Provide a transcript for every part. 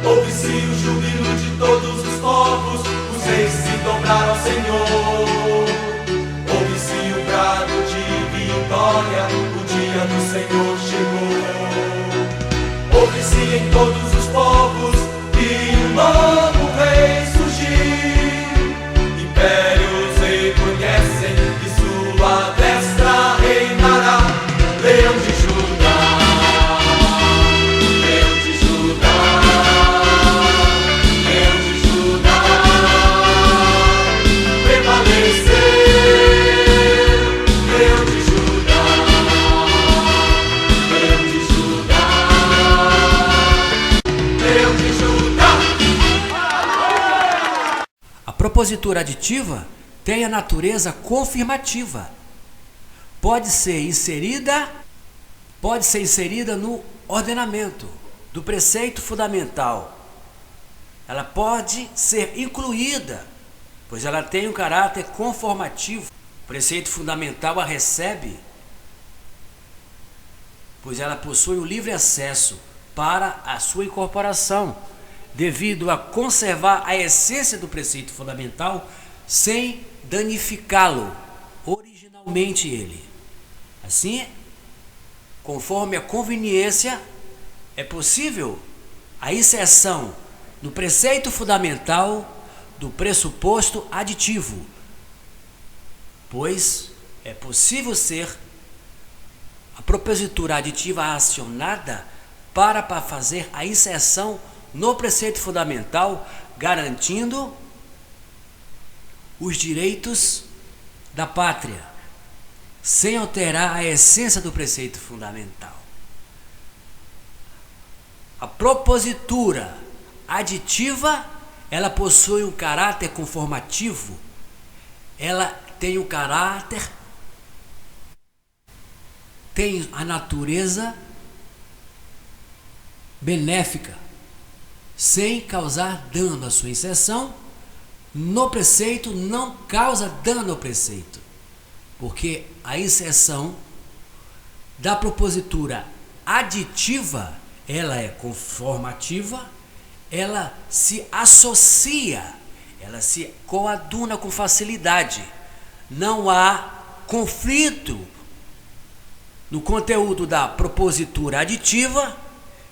Ouve-se o júbilo de todos os povos, os reis se dobraram ao Senhor. Ouve-se o brado de vitória, o dia do Senhor chegou. Ouve-se em todos os povos que um novo rei surgiu. Impérios reconhecem que sua destra reinará. Leão de Judá, Leão de Judá, Leão de Judá, prevaleceu. Leão de Judá, Leão de Judá, Leão de Judá. A propositura aditiva tem a natureza confirmativa. Pode ser inserida no ordenamento do preceito fundamental. Ela pode ser incluída, pois ela tem um caráter conformativo. O preceito fundamental a recebe, pois ela possui o livre acesso para a sua incorporação, devido a conservar a essência do preceito fundamental sem danificá-lo originalmente ele. Assim, conforme a conveniência, é possível a inserção no preceito fundamental do pressuposto aditivo, pois é possível ser a propositura aditiva acionada para fazer a inserção no preceito fundamental, garantindo os direitos da pátria, sem alterar a essência do preceito fundamental. A propositura aditiva, ela possui um caráter conformativo, ela tem a natureza benéfica, sem causar dano à sua inserção no preceito, não causa dano ao preceito, porque a inserção da propositura aditiva, ela é conformativa, ela se associa, ela se coaduna com facilidade. Não há conflito no conteúdo da propositura aditiva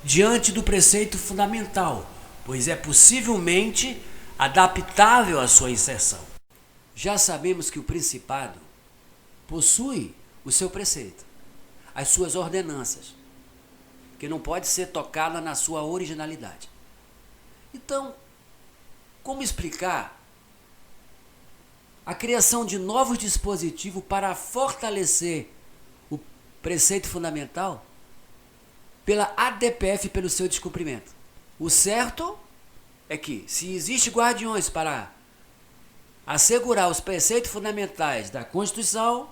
diante do preceito fundamental, pois é possivelmente adaptável à sua inserção. Já sabemos que o principado possui o seu preceito, as suas ordenanças, que não pode ser tocada na sua originalidade. Então, como explicar a criação de novos dispositivos para fortalecer o preceito fundamental pela ADPF, pelo seu descumprimento? O certo é que, se existem guardiões para assegurar os preceitos fundamentais da Constituição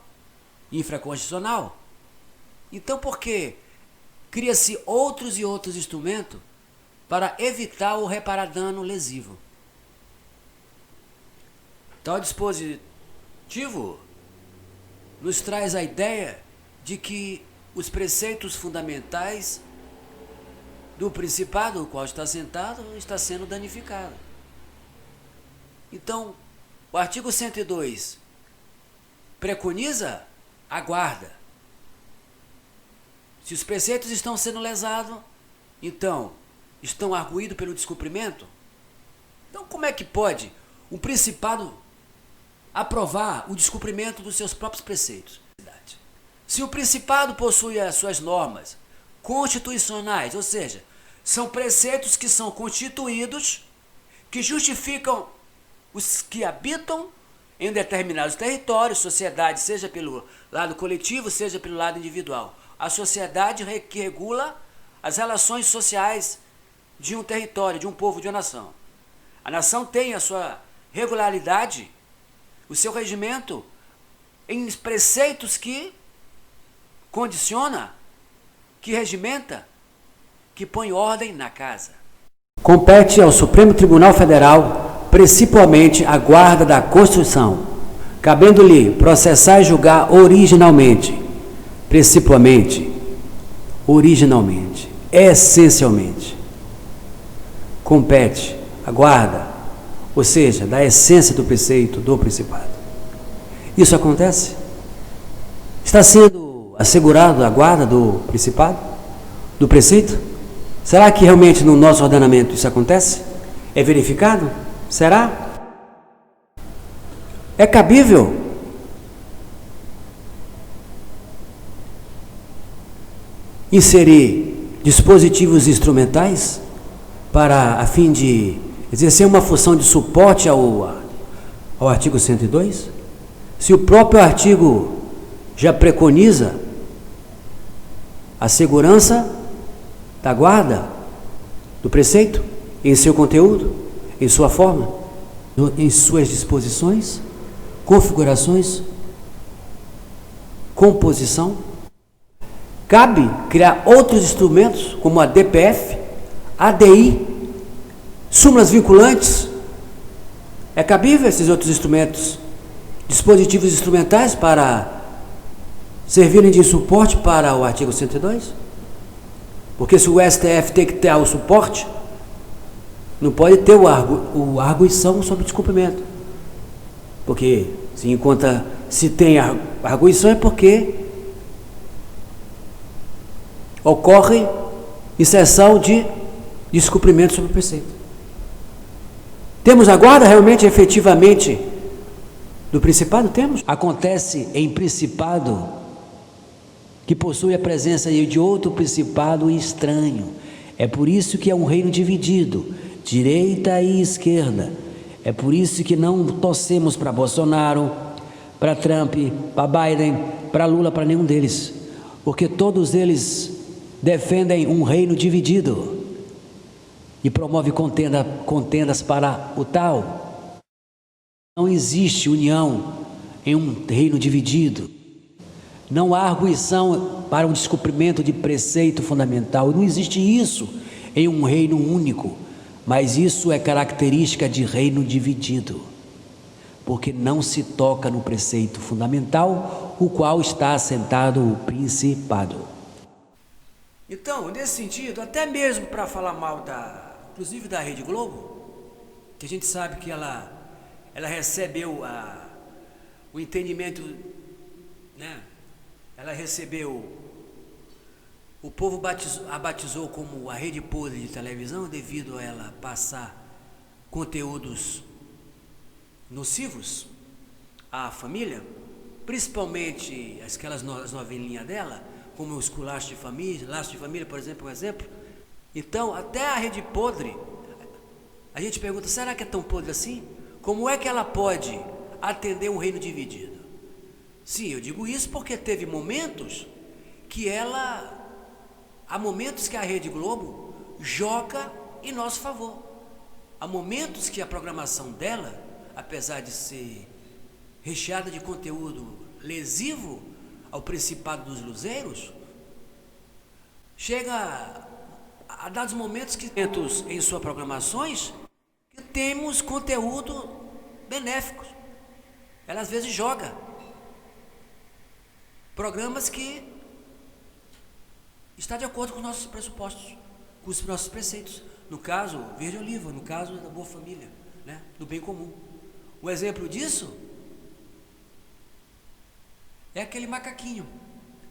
infraconstitucional, então por que cria-se outros e outros instrumentos para evitar ou reparar dano lesivo? Tal dispositivo nos traz a ideia de que os preceitos fundamentais do principado, o qual está assentado, está sendo danificado. Então, o artigo 102 preconiza a guarda. Se os preceitos estão sendo lesados, então, estão arguídos pelo descumprimento? Então, como é que pode um principado aprovar o descumprimento dos seus próprios preceitos? Se o principado possui as suas normas constitucionais, ou seja, são preceitos que são constituídos, que justificam os que habitam em determinados territórios, sociedade, seja pelo lado coletivo, seja pelo lado individual. A sociedade que regula as relações sociais de um território, de um povo, de uma nação. A nação tem a sua regularidade, o seu regimento em preceitos que condiciona, que regimenta, que põe ordem na casa. Compete ao Supremo Tribunal Federal, principalmente, a guarda da Constituição, cabendo-lhe processar e julgar originalmente, principalmente, originalmente, essencialmente, compete à guarda, ou seja, da essência do preceito do principado. Isso acontece? Está sendo assegurado a guarda do principado, do preceito? Será que realmente no nosso ordenamento isso acontece? É verificado? Será? É cabível? Inserir dispositivos instrumentais para, a fim de exercer uma função de suporte ao artigo 102? Se o próprio artigo já preconiza a segurança da guarda do preceito em seu conteúdo, em sua forma, em suas disposições, configurações, composição, cabe criar outros instrumentos como a DPF, ADI, súmulas vinculantes. É cabível esses outros instrumentos, dispositivos instrumentais para servirem de suporte para o artigo 102? Porque se o STF tem que ter o suporte, não pode ter o arguição sobre descumprimento. Porque se tem arguição é porque ocorre inserção de descumprimento sobre o preceito. Temos a guarda realmente, efetivamente, do principado? Temos. Acontece em principado que possui a presença de outro principado estranho. É por isso que é um reino dividido, direita e esquerda. É por isso que não torcemos para Bolsonaro, para Trump, para Biden, para Lula, para nenhum deles. Porque todos eles defendem um reino dividido e promove contendas para o tal. Não existe união em um reino dividido. Não há arguição para um descumprimento de preceito fundamental. Não existe isso em um reino único, mas isso é característica de reino dividido, porque não se toca no preceito fundamental, o qual está assentado o principado. Então, nesse sentido, até mesmo para falar mal inclusive da Rede Globo, que a gente sabe que ela recebeu o entendimento, né? Ela recebeu, o povo a batizou como a rede podre de televisão, devido a ela passar conteúdos nocivos à família, principalmente aquelas novelinhas dela, como o Laço de Família, por exemplo, um exemplo. Então, até a rede podre, a gente pergunta, será que é tão podre assim? Como é que ela pode atender um reino dividido? Sim, eu digo isso porque teve momentos que há momentos que a Rede Globo joga em nosso favor. Há momentos que a programação dela, apesar de ser recheada de conteúdo lesivo ao principado dos luzeiros, chega a dados momentos em suas programações que temos conteúdo benéfico. Ela às vezes joga programas que está de acordo com os nossos pressupostos, com os nossos preceitos. No caso, Verde Oliva, no caso da Boa Família, né? Do bem comum. Um exemplo disso é aquele macaquinho,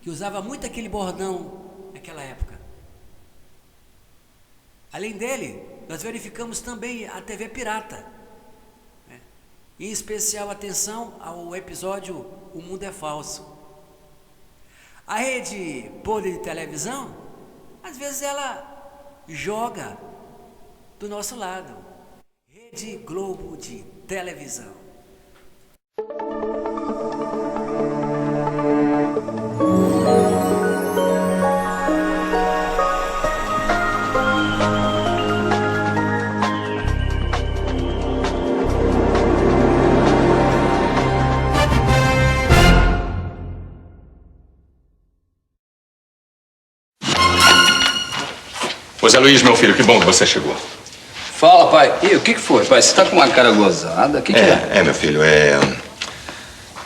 que usava muito aquele bordão naquela época. Além dele, nós verificamos também a TV pirata, né? Em especial, atenção ao episódio O Mundo é Falso. A rede podre de televisão, às vezes ela joga do nosso lado. Rede Globo de televisão. Ô Zé Luiz, meu filho, que bom que você chegou. Fala, pai. E o que foi, pai? Você tá com uma cara gozada? O que é? Meu filho,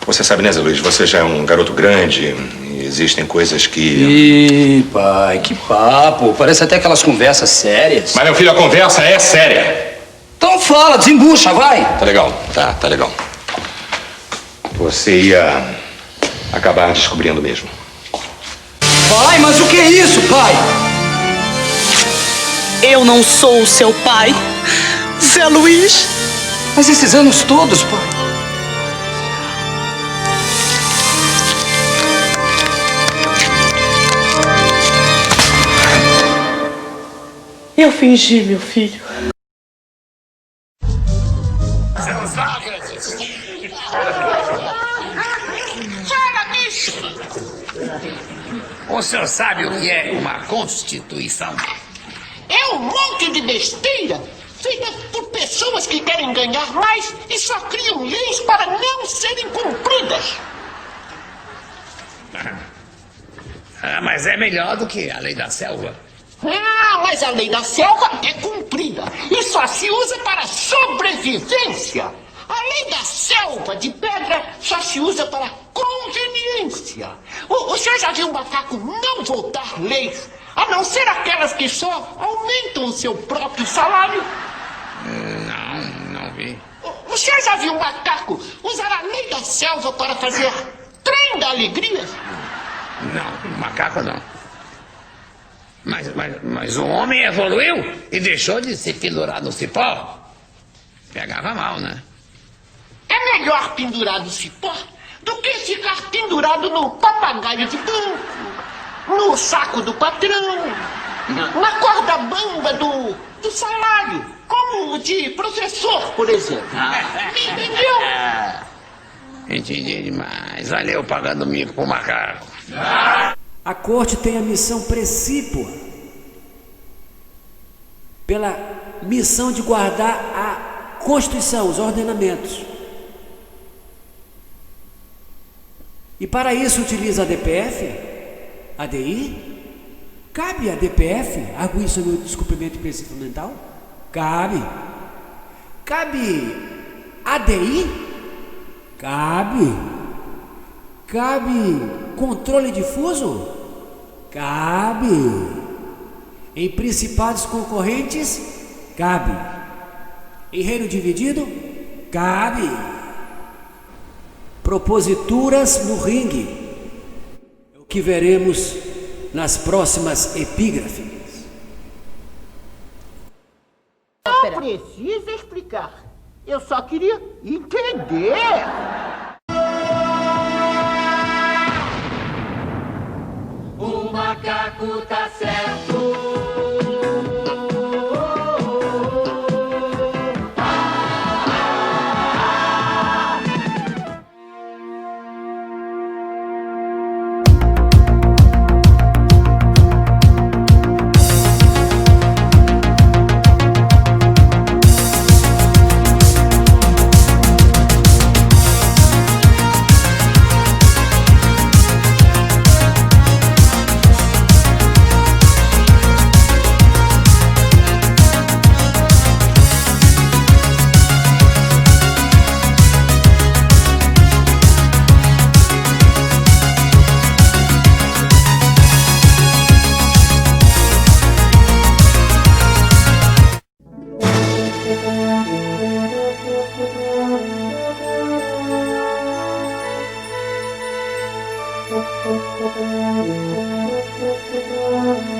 Você sabe, né, Zé Luiz, você já é um garoto grande e existem coisas que... Ih, pai, que papo. Parece até aquelas conversas sérias. Mas, meu filho, a conversa é séria. Então fala, desembucha, vai. Tá legal, tá legal. Você ia acabar descobrindo mesmo. Pai, mas o que é isso, pai? Eu não sou o seu pai, Zé Luiz. Mas esses anos todos, pai. Eu fingi, meu filho. Fala, bicho! O senhor sabe o que é uma Constituição? É um monte de besteira feita por pessoas que querem ganhar mais e só criam leis para não serem cumpridas. Mas é melhor do que a lei da selva. Ah, mas a lei da selva é cumprida e só se usa para sobrevivência. A lei da selva de pedra só se usa para conveniência. O senhor já viu um macaco não votar leis, a não ser aquelas que só aumentam o seu próprio salário? Não vi. O senhor já viu um macaco usar a lei da selva para fazer trem da alegria? Não, macaco não. Mas o homem evoluiu e deixou de se pendurar no cipó. Pegava mal, né? É melhor pendurar no cipó do que ficar pendurado no papagaio de banco, no saco do patrão, na corda bamba do salário, como o de professor, por exemplo. Me entendeu? Entendi demais. Olha eu pagando mico pro macaco. A corte tem a missão precípua pela missão de guardar a Constituição, os ordenamentos. E para isso utiliza a DPF, a DI? Cabe a DPF arguir sobre o descumprimento de princípio fundamental? Cabe. Cabe a DI? Cabe. Cabe controle difuso? Cabe. Em principados concorrentes? Cabe. Em reino dividido? Cabe. Proposituras no ringue. É o que veremos nas próximas epígrafes. Não precisa explicar. Eu só queria entender. O macaco tá certo. Thank you.